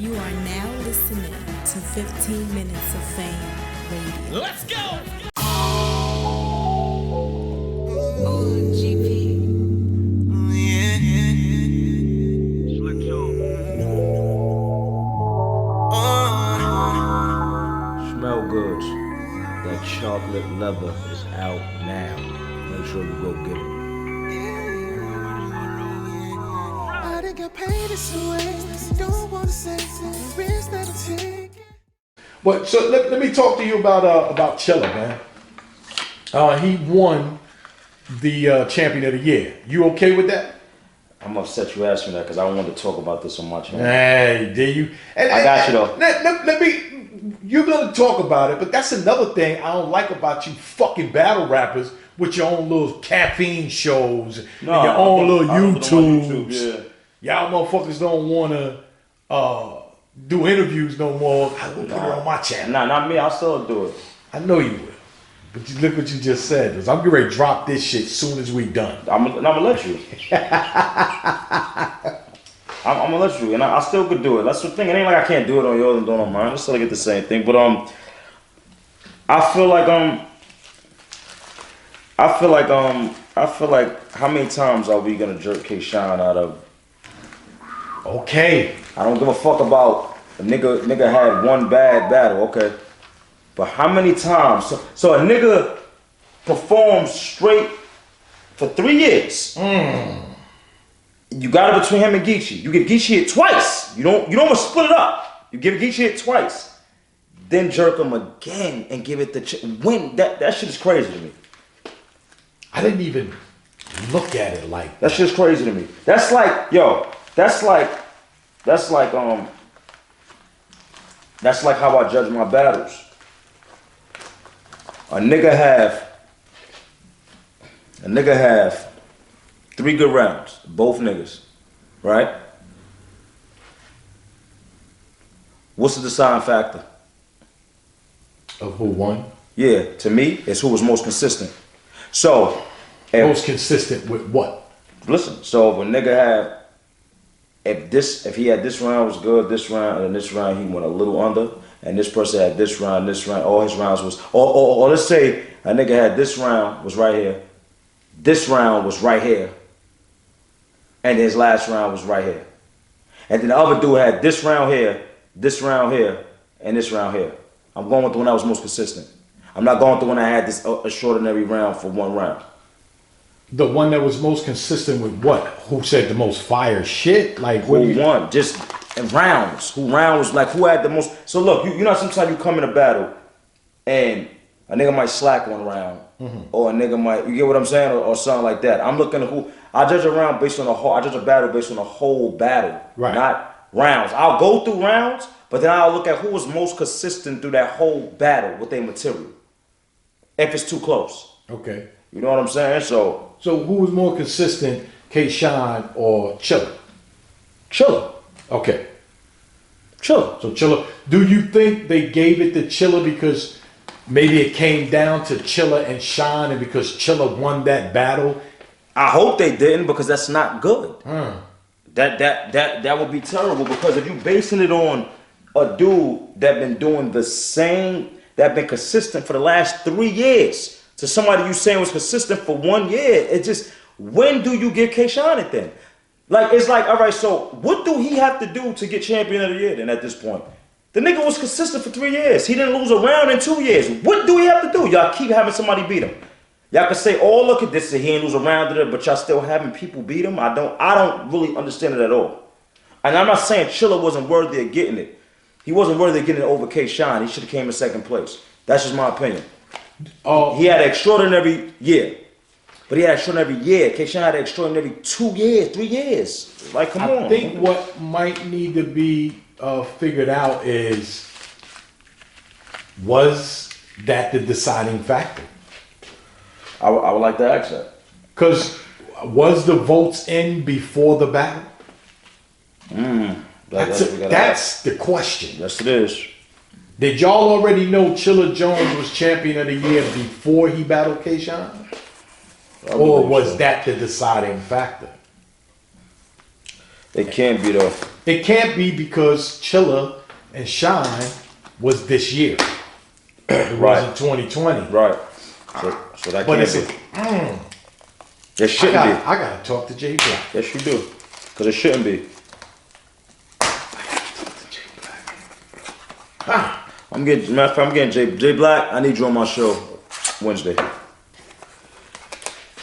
You are now listening to 15 Minutes of Fame Radio. Let's go! Smell Goodz. That chocolate leather is out now. Make sure you go get it. I didn't get paid this way. Don't want to say risk that I take. But so let me talk to you about Chilla, man. He won the champion of the year. You okay with that? I'm upset you asked me that because I wanted to talk about this on my channel. Hey, did you? I got you though. Let me. You're gonna talk about it, but that's another thing I don't like about you fucking battle rappers with your own little caffeine shows and your own little YouTubes. Y'all motherfuckers don't wanna do interviews no more. I will put it on my channel. Nah, not me. I'll still do it. I know you will. But you look what you just said. I'm getting ready to drop this shit as soon as we done. I'm gonna let you. I'm gonna let you, and I still could do it. That's the thing. It ain't like I can't do it on yours and do it on mine. I still get the same thing. But I feel like how many times are we gonna jerk K-Shine out of? Okay. I don't give a fuck about a nigga had one bad battle, okay. But how many times? So a nigga performs straight for 3 years. You got it between him and Geechee. You give Geechee it twice. You don't split it up. You give Geechee it twice. Then jerk him again and give it the win. That shit is crazy to me. I didn't even look at it like that. Shit's crazy to me. That's like how I judge my battles. A nigga have 3 good rounds, both niggas, right? What's the deciding factor? Of who won? Yeah, to me, it's who was most consistent. So, most consistent with what? Listen, so if a nigga if he had this round was good, this round, and this round he went a little under, and this person had this round, all his rounds was, or let's say a nigga had this round was right here, this round was right here, and his last round was right here. And then the other dude had this round here, and this round here. I'm going with the one that was most consistent. I'm not going with the one that had this extraordinary round for one round. The one that was most consistent with what? Who said the most fire shit? Like who won? Just in rounds. Who had the most? So look, you know sometimes you come in a battle and a nigga might slack one round, or a nigga might, you get what I'm saying, or something like that. I'm looking at who I judge a round based on I judge a battle based on the whole battle, right? Not rounds. I'll go through rounds, but then I'll look at who was most consistent through that whole battle with their material. If it's too close, okay. You know what I'm saying? So who was more consistent, K-Shine or Chilla? Chilla. Okay. Chilla. So Chilla, do you think they gave it to Chilla because maybe it came down to Chilla and Shine, and because Chilla won that battle? I hope they didn't, because that's not good. That would be terrible, because if you're basing it on a dude that been doing the same, that been consistent for the last 3 years, to somebody you saying was consistent for 1 year, it just, when do you give K-Shine it then? Like, it's like, all right, so what do he have to do to get champion of the year then at this point? The nigga was consistent for 3 years. He didn't lose a round in 2 years. What do he have to do? Y'all keep having somebody beat him. Y'all can say, oh, look at this, he ain't lose a round, but y'all still having people beat him. I don't really understand it at all. And I'm not saying Chilla wasn't worthy of getting it. He wasn't worthy of getting it over K-Shine. He should have came in second place. That's just my opinion. He had an extraordinary year. But he had an extraordinary year. K-Shine had an extraordinary 2 years, 3 years. Like, come on. I think what might need to be figured out is, was that the deciding factor? I would like to ask that. Because was the votes in before the battle? That's the question. Yes, it is. Did y'all already know Chilla Jones was champion of the year before he battled K-Shine? Or was that the deciding factor? It can't be though. It can't be because Chilla and Shine was this year. It wasn't 2020. Right. So that But can't it's be. It shouldn't be. I gotta talk to Jay Black. Yes, you do. Because it shouldn't be. I'm getting Jay Black. I need you on my show Wednesday.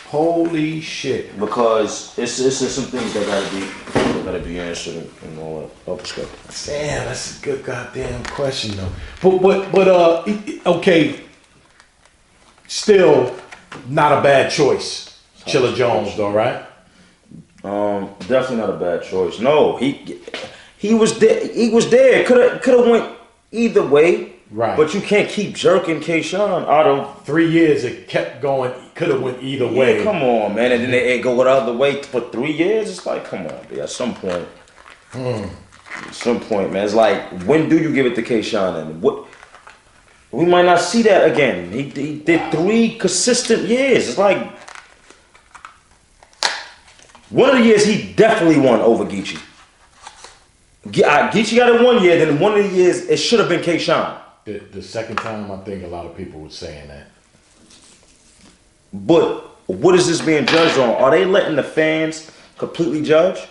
Holy shit. Because it's some things that gotta be answered and all that perspective. Damn, that's a good goddamn question though. But okay. Still not a bad choice. Chilla Jones though, right? Definitely not a bad choice. No, he was there. He was there. Could have went either way. Right. But you can't keep jerking K-Shine out of 3 years. It kept going. Could have went either way. Yeah, come on, man. And then they go the other way for 3 years. It's like, come on, B. At some point. At some point, man. It's like, when do you give it to K-Shine? And what? We might not see that again. He did 3 consistent years. It's like one of the years he definitely won over Geechee. Geechee got it 1 year. Then one of the years it should have been K-Shine. The second time, I think a lot of people were saying that. But what is this being judged on? Are they letting the fans completely judge?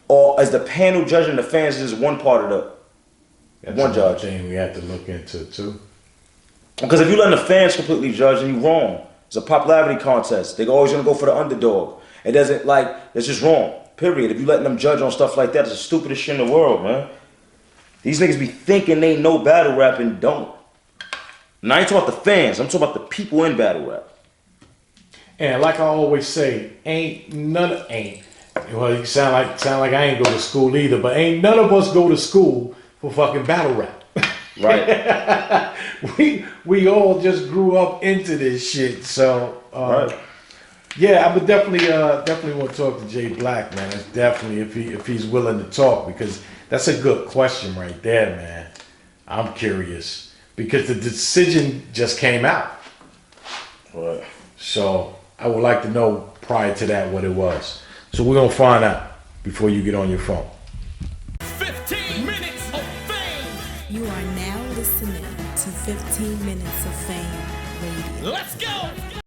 Or is the panel judging the fans just one part of the That's one another judge? thing we have to look into too. Because if you're letting the fans completely judge, then you're wrong. It's a popularity contest. They're always gonna go for the underdog. It doesn't it's just wrong. Period. If you're letting them judge on stuff like that, it's the stupidest shit in the world, man. These niggas be thinking they know battle rap and don't. And I ain't talking about the fans. I'm talking about the people in battle rap. And like I always say, well, you sound like I ain't go to school either, but ain't none of us go to school for fucking battle rap. Right. we all just grew up into this shit. So Right. yeah, I would definitely want to talk to Jay Black, man. That's definitely if he's willing to talk, because that's a good question right there, man. I'm curious because the decision just came out. Right. So I would like to know prior to that what it was. So we're gonna find out before you get on your phone. 15 minutes of fame. You are now listening to 15 Minutes of Fame Radio. Let's go.